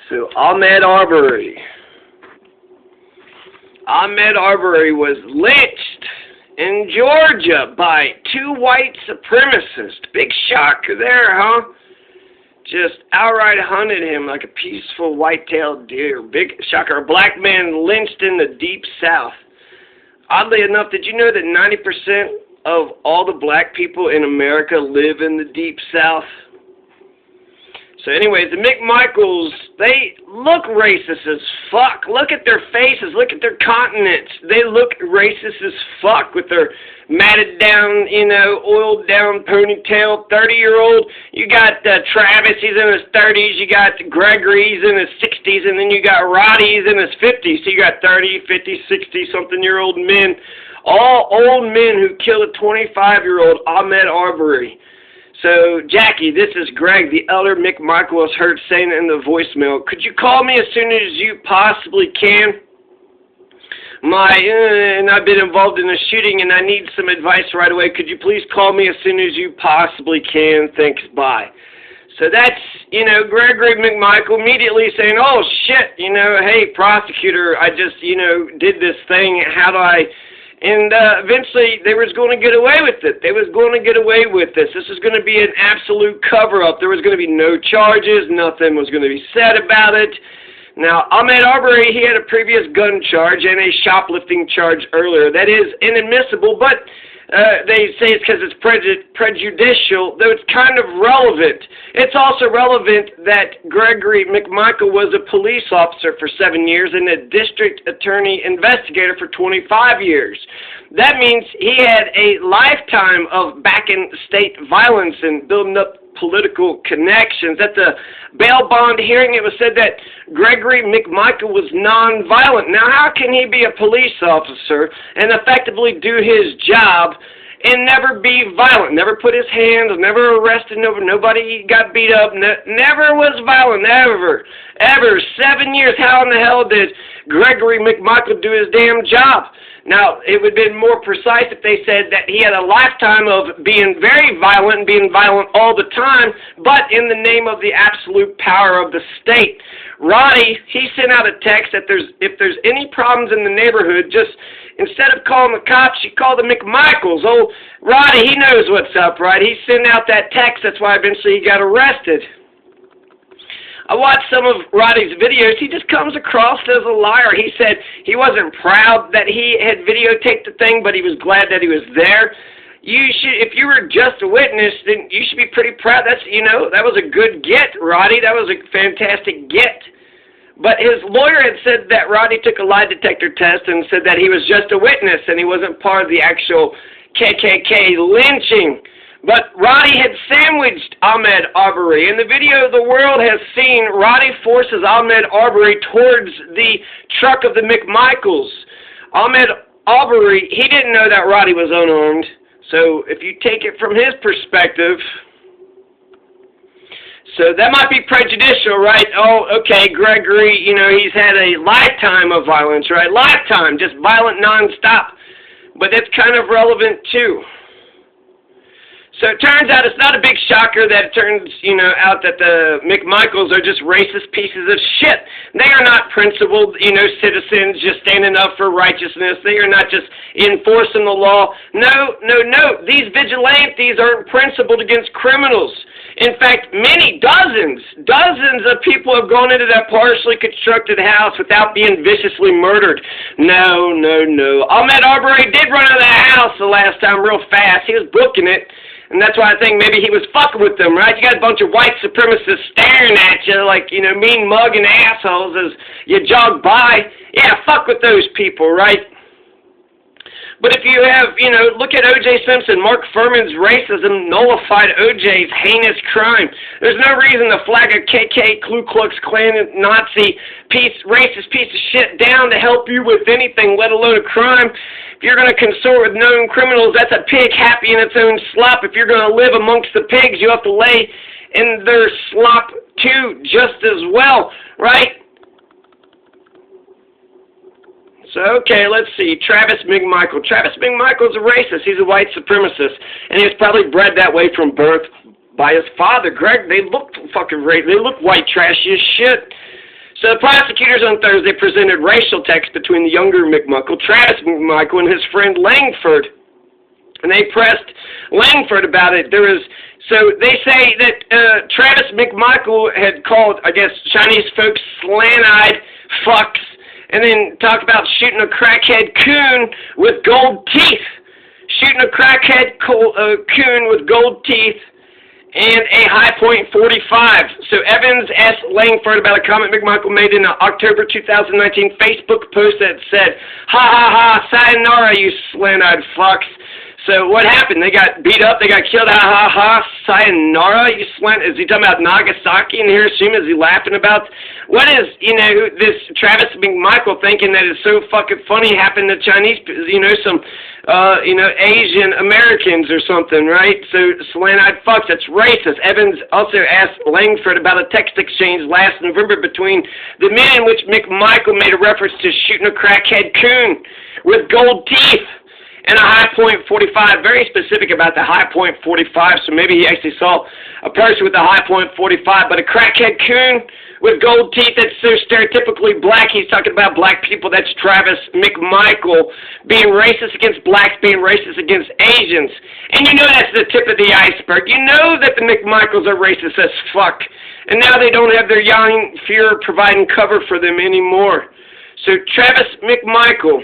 So, Ahmaud Arbery. Ahmaud Arbery was lynched in Georgia by 2 white supremacists. Big shocker there, huh? Just outright hunted him like a peaceful white-tailed deer. Big shocker. A black man lynched in the Deep South. Oddly enough, did you know that 90% of all the black people in America live in the Deep South? So anyways, the McMichaels, they look racist as fuck. Look at their faces. Look at their countenance. They look racist as fuck with their matted down, oiled down ponytail, 30-year-old. You got Travis, he's in his 30s. You got Gregory, he's in his 60s. And then you got Roddy, he's in his 50s. So you got 30, 50, 60-something-year-old men. All old men who killed a 25-year-old Ahmaud Arbery. So, Jackie, this is Greg, the elder McMichaels heard saying in the voicemail. Could you call me as soon as you possibly can? And I've been involved in a shooting and I need some advice right away. Could you please call me as soon as you possibly can? Thanks, bye. So that's, Gregory McMichael immediately saying, oh, shit, hey, prosecutor, I just, did this thing. How do I... And eventually, they was going to get away with it. They was going to get away with this. This was going to be an absolute cover-up. There was going to be no charges. Nothing was going to be said about it. Now, Ahmaud Arbery, he had a previous gun charge and a shoplifting charge earlier. That is inadmissible, but they say it's because it's prejudicial, though it's kind of relevant. It's also relevant that Gregory McMichael was a police officer for 7 years and a district attorney investigator for 25 years. That means he had a lifetime of back-in-state violence and building up political connections. At the bail bond hearing, it was said that Gregory McMichael was nonviolent. Now, how can he be a police officer and effectively do his job and never be violent? Never put his hands, never arrested nobody, got beat up, never was violent, ever. 7 years. How in the hell did Gregory McMichael do his damn job? Now, it would have been more precise if they said that he had a lifetime of being very violent and being violent all the time, but in the name of the absolute power of the state. Roddy, he sent out a text that if there's any problems in the neighborhood, just instead of calling the cops, you call the McMichaels. Oh, Roddy, he knows what's up, right? He sent out that text. That's why eventually he got arrested. I watched some of Roddy's videos. He just comes across as a liar. He said he wasn't proud that he had videotaped the thing, but he was glad that he was there. You should, if you were just a witness, then you should be pretty proud. That's, that was a good get, Roddy. That was a fantastic get. But his lawyer had said that Roddy took a lie detector test and said that he was just a witness and he wasn't part of the actual KKK lynching. But Roddy had sandwiched Ahmaud Arbery. In the video the world has seen, Roddy forces Ahmaud Arbery towards the truck of the McMichaels. Ahmaud Arbery, he didn't know that Roddy was unarmed. So if you take it from his perspective, so that might be prejudicial, right? Oh, okay, Gregory, he's had a lifetime of violence, right? Lifetime, just violent nonstop. But that's kind of relevant too. So it turns out it's not a big shocker that it turns, out that the McMichaels are just racist pieces of shit. They are not principled, citizens just standing up for righteousness. They are not just enforcing the law. No. These vigilantes aren't principled against criminals. In fact, dozens of people have gone into that partially constructed house without being viciously murdered. No. Ahmaud Arbery did run out of the house the last time real fast. He was booking it. And that's why I think maybe he was fucking with them, right? You got a bunch of white supremacists staring at you like, mean mugging assholes as you jog by. Yeah, fuck with those people, right? But if you have, look at O.J. Simpson, Mark Fuhrman's racism nullified O.J.'s heinous crime. There's no reason to flag a KK, Ku Klux Klan, Nazi, racist piece of shit down to help you with anything, let alone a crime. If you're going to consort with known criminals, that's a pig happy in its own slop. If you're going to live amongst the pigs, you have to lay in their slop too, just as well, right? So, okay, let's see. Travis McMichael. Travis McMichael's a racist. He's a white supremacist. And he was probably bred that way from birth by his father. Greg, they look fucking racist. They look white trashy as shit. So the prosecutors on Thursday presented racial text between the younger McMichael, Travis McMichael, and his friend Langford. And they pressed Langford about it. So they say that Travis McMichael had called, I guess, Chinese folks slant-eyed fucks, and then talked about shooting a crackhead coon with gold teeth. Shooting a crackhead coon with gold teeth and a high point 45. So Evans asked Langford about a comment McMichael made in an October 2019 Facebook post that said, "Ha ha ha, sayonara, you slant-eyed fucks." So what happened? They got beat up, they got killed, ha ha ha, sayonara, you slant. Is he talking about Nagasaki and Hiroshima? Is he laughing about? What is, this Travis McMichael thinking that is so fucking funny happened to Chinese, some, Asian Americans or something, right? So slant-eyed fucks, that's racist. Evans also asked Langford about a text exchange last November between the men in which McMichael made a reference to shooting a crackhead coon with gold teeth and a high point 45, very specific about the high point 45, so maybe he actually saw a person with a high point 45, but a crackhead coon with gold teeth that's so stereotypically black, he's talking about black people. That's Travis McMichael being racist against blacks, being racist against Asians. And that's the tip of the iceberg. You know that the McMichaels are racist as fuck, and now they don't have their young Fuhrer providing cover for them anymore. So Travis McMichael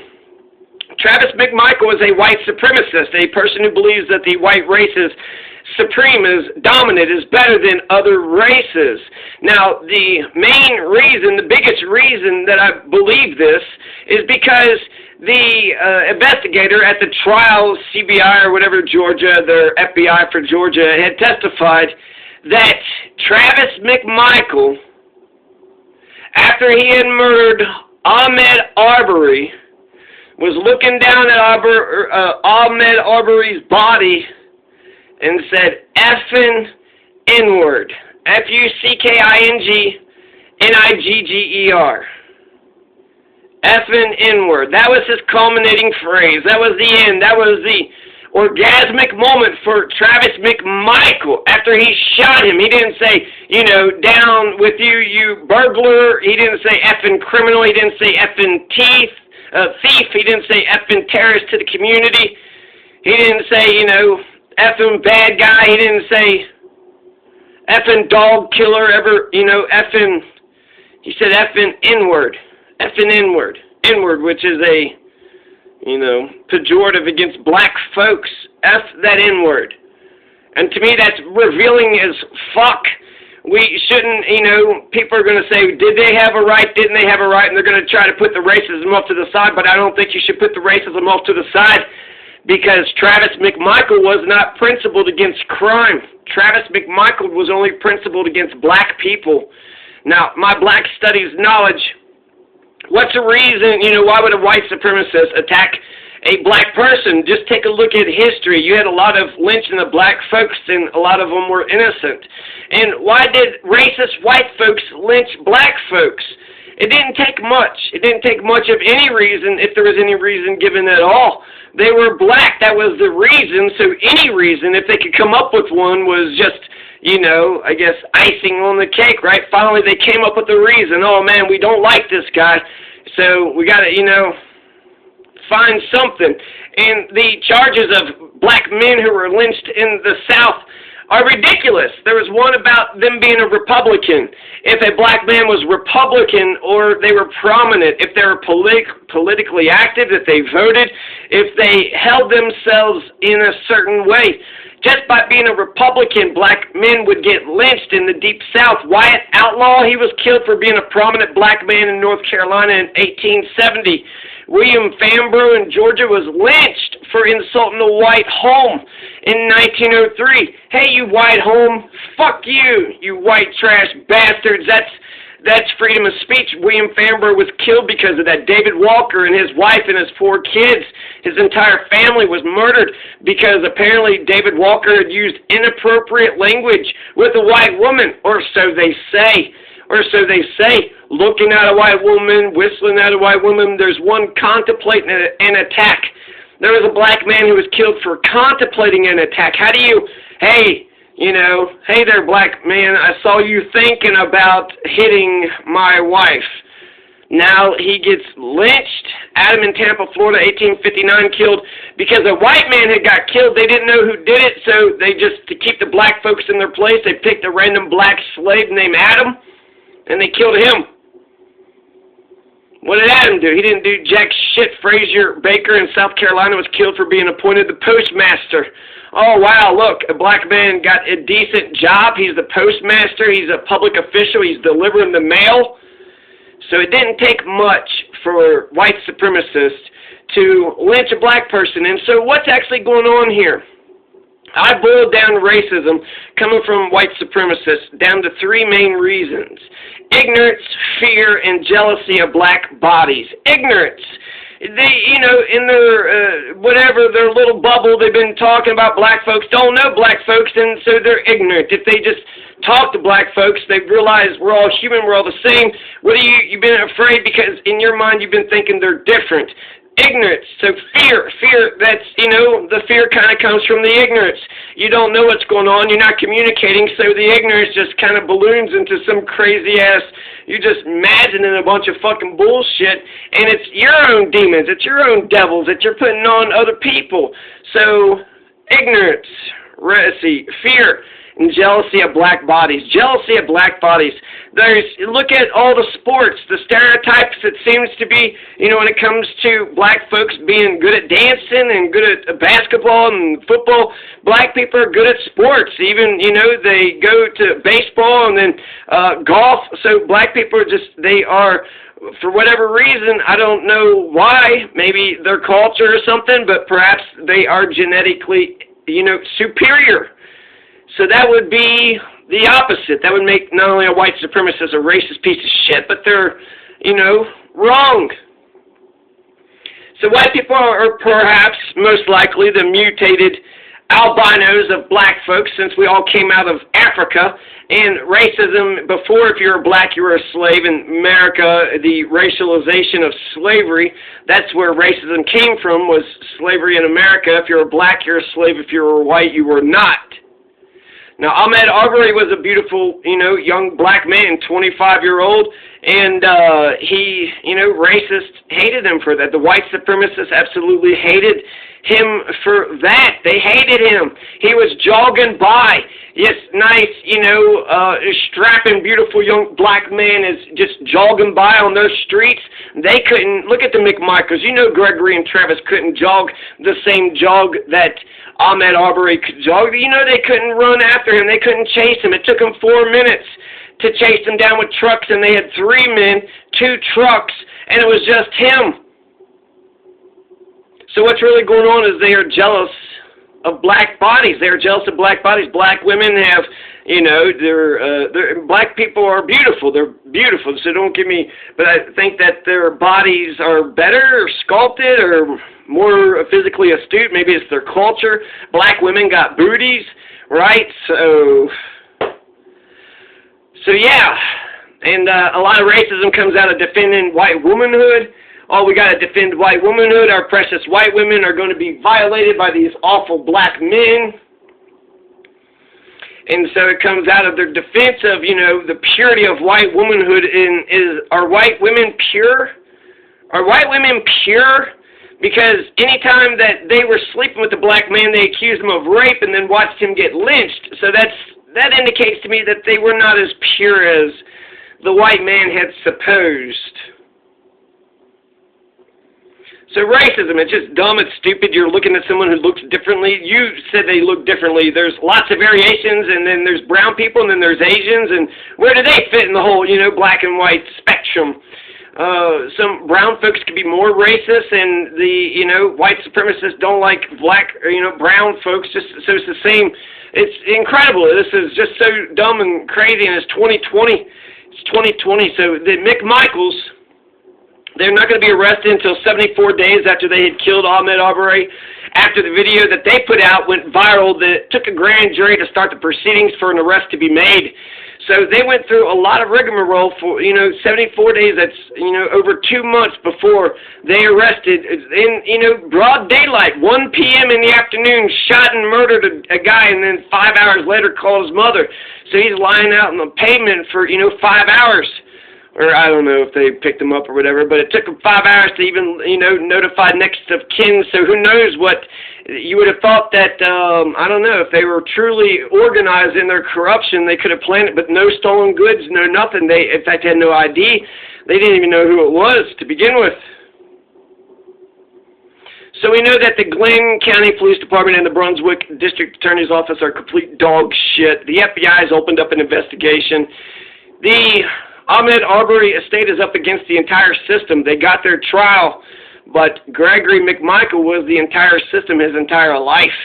is a white supremacist, a person who believes that the white race is supreme, is dominant, is better than other races. Now, the main reason, the biggest reason that I believe this is because the investigator at the trial, CBI or whatever, Georgia, their FBI for Georgia, had testified that Travis McMichael, after he had murdered Ahmaud Arbery, was looking down at Ahmaud Arbery's body and said, "Effin' N-word." F-U-C-K-I-N-G-N-I-G-G-E-R. Effin' N-word. That was his culminating phrase. That was the end. That was the orgasmic moment for Travis McMichael. After he shot him, he didn't say, down with you, you burglar. He didn't say effing criminal. He didn't say effing thief. He didn't say effing terrorist to the community. He didn't say, effing bad guy. He didn't say effing dog killer he said effing N-word. Effing N-word. N-word, which is a, pejorative against black folks. F that N-word. And to me, that's revealing as fuck. We shouldn't, people are going to say, did they have a right, didn't they have a right, and they're going to try to put the racism off to the side, but I don't think you should put the racism off to the side because Travis McMichael was not principled against crime. Travis McMichael was only principled against black people. Now, my black studies knowledge, what's the reason, why would a white supremacist attack a black person? Just take a look at history. You had a lot of lynching of black folks, and a lot of them were innocent. And why did racist white folks lynch black folks? It didn't take much. It didn't take much of any reason, if there was any reason given at all. They were black. That was the reason. So any reason, if they could come up with one, was just, I guess icing on the cake, right? Finally, they came up with a reason. Oh, man, we don't like this guy, so we got to, find something. And the charges of black men who were lynched in the South are ridiculous. There was one about them being a Republican. If a black man was Republican or they were prominent, if they were politically active, if they voted, if they held themselves in a certain way, just by being a Republican, black men would get lynched in the Deep South. Wyatt Outlaw, he was killed for being a prominent black man in North Carolina in 1870. William Fambrough in Georgia was lynched for insulting the white home in 1903. Hey, you white home, fuck you, you white trash bastards. That's freedom of speech. William Fambrough was killed because of that. David Walker and his wife and his 4 kids, his entire family was murdered because apparently David Walker had used inappropriate language with a white woman, or so they say. Looking at a white woman, whistling at a white woman. There's one contemplating an attack. There was a black man who was killed for contemplating an attack. How do you, hey, you know, hey there, black man, I saw you thinking about hitting my wife. Now he gets lynched. Adam in Tampa, Florida, 1859, killed because a white man had got killed. They didn't know who did it, so they just, to keep the black folks in their place, they picked a random black slave named Adam, and they killed him. What did Adam do? He didn't do jack shit. Frazier Baker in South Carolina was killed for being appointed the postmaster. Oh, wow, look, a black man got a decent job. He's the postmaster. He's a public official. He's delivering the mail. So it didn't take much for white supremacists to lynch a black person. And so what's actually going on here? I boiled down racism coming from white supremacists down to three main reasons. Ignorance, fear, and jealousy of black bodies. Ignorance. They, you know, in their, their little bubble, they've been talking about black folks, don't know black folks, and so they're ignorant. If they just talk to black folks, they realize we're all human, we're all the same. You've been afraid because in your mind you've been thinking they're different. Ignorance, so fear, that's, you know, the fear kind of comes from the ignorance. You don't know what's going on, you're not communicating, so the ignorance just kind of balloons into some crazy ass, you're just imagining a bunch of fucking bullshit, and it's your own demons, it's your own devils that you're putting on other people. So, ignorance, fear, and jealousy of black bodies. Jealousy of black bodies. Look at all the sports, the stereotypes that seems to be, you know, when it comes to black folks being good at dancing and good at basketball and football, black people are good at sports. Even, you know, they go to baseball and then golf. So black people are just, they are, for whatever reason, I don't know why, maybe their culture or something, but perhaps they are genetically, you know, superior. So that would be the opposite. That would make not only a white supremacist a racist piece of shit, but they're, you know, wrong. So white people are perhaps most likely the mutated albinos of black folks, since we all came out of Africa. And racism, before, if you were black, you were a slave. In America, the racialization of slavery, that's where racism came from, was slavery in America. If you were black, you're a slave. If you were white, you were not. Now, Ahmaud Arbery was a beautiful, you know, young black man, 25-year-old, and he, you know, racists hated him for that. The white supremacists absolutely hated him for that. They hated him. He was jogging by. This nice, you know, strapping, beautiful young black man is just jogging by on those streets. They couldn't, look at the McMichaels. You know Gregory and Travis couldn't jog the same jog that Ahmaud Arbery could jog. You know they couldn't run after him. They couldn't chase him. It took them 4 minutes to chase him down with trucks, and they had 3 men, 2 trucks, and it was just him. So what's really going on is they are jealous of black bodies. They are jealous of black bodies. Black women have, you know, black people are beautiful. They're beautiful. So don't give me, but I think that their bodies are better or sculpted or more physically astute. Maybe it's their culture. Black women got booties, right? So yeah. And a lot of racism comes out of defending white womanhood. Oh, we got to defend white womanhood. Our precious white women are going to be violated by these awful black men. And so it comes out of their defense of, you know, the purity of white womanhood. Are white women pure? Are white women pure? Because anytime that they were sleeping with a black man, they accused him of rape and then watched him get lynched. So that indicates to me that they were not as pure as the white man had supposed. So racism, it's just dumb, it's stupid. You're looking at someone who looks differently. You said they look differently. There's lots of variations, and then there's brown people, and then there's Asians, and where do they fit in the whole, you know, black and white spectrum? Some brown folks could be more racist, and the, you know, white supremacists don't like black, or, you know, brown folks. Just so it's the same. It's incredible. This is just so dumb and crazy, and it's 2020. It's 2020. So the McMichaels, they're not going to be arrested until 74 days after they had killed Ahmaud Arbery. After the video that they put out went viral, that took a grand jury to start the proceedings for an arrest to be made. So they went through a lot of rigmarole for, 74 days. That's, over 2 months before they arrested in, broad daylight, 1 p.m. in the afternoon, shot and murdered a guy, and then 5 hours later called his mother. So he's lying out on the pavement for, 5 hours. Or I don't know if they picked him up or whatever, but it took them 5 hours to even, notify next of kin. So who knows what, you would have thought that, I don't know, if they were truly organized in their corruption, they could have planned it, but no stolen goods, no nothing. They, in fact, had no ID. They didn't even know who it was to begin with. So we know that the Glenn County Police Department and the Brunswick District Attorney's Office are complete dog shit. The FBI has opened up an investigation. The Ahmaud Arbery estate is up against the entire system. They got their trial, but Gregory McMichael was the entire system his entire life.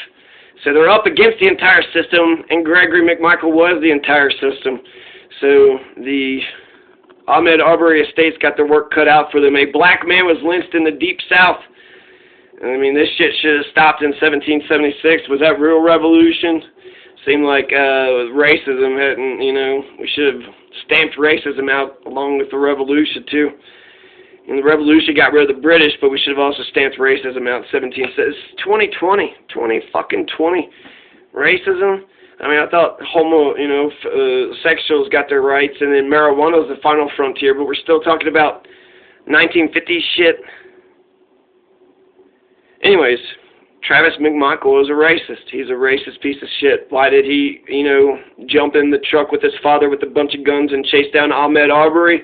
So they're up against the entire system, and Gregory McMichael was the entire system. So the Ahmaud Arbery estate's got their work cut out for them. A black man was lynched in the Deep South. I mean, this shit should have stopped in 1776. Was that real revolution? Seemed like racism hadn't, we should have stamped racism out along with the revolution too. And the revolution got rid of the British, but we should have also stamped racism out in 2020. Racism? I mean, I thought sexuals got their rights, and then marijuana was the final frontier, but we're still talking about 1950s shit. Anyways, Travis McMichael is a racist. He's a racist piece of shit. Why did he, jump in the truck with his father with a bunch of guns and chase down Ahmaud Arbery?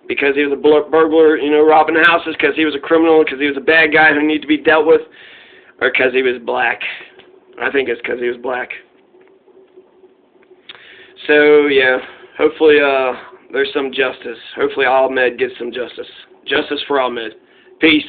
Because he was a burglar, robbing houses, because he was a criminal, because he was a bad guy who needed to be dealt with, or because he was black? I think it's because he was black. So, yeah, hopefully there's some justice. Hopefully Ahmaud gets some justice. Justice for Ahmaud. Peace.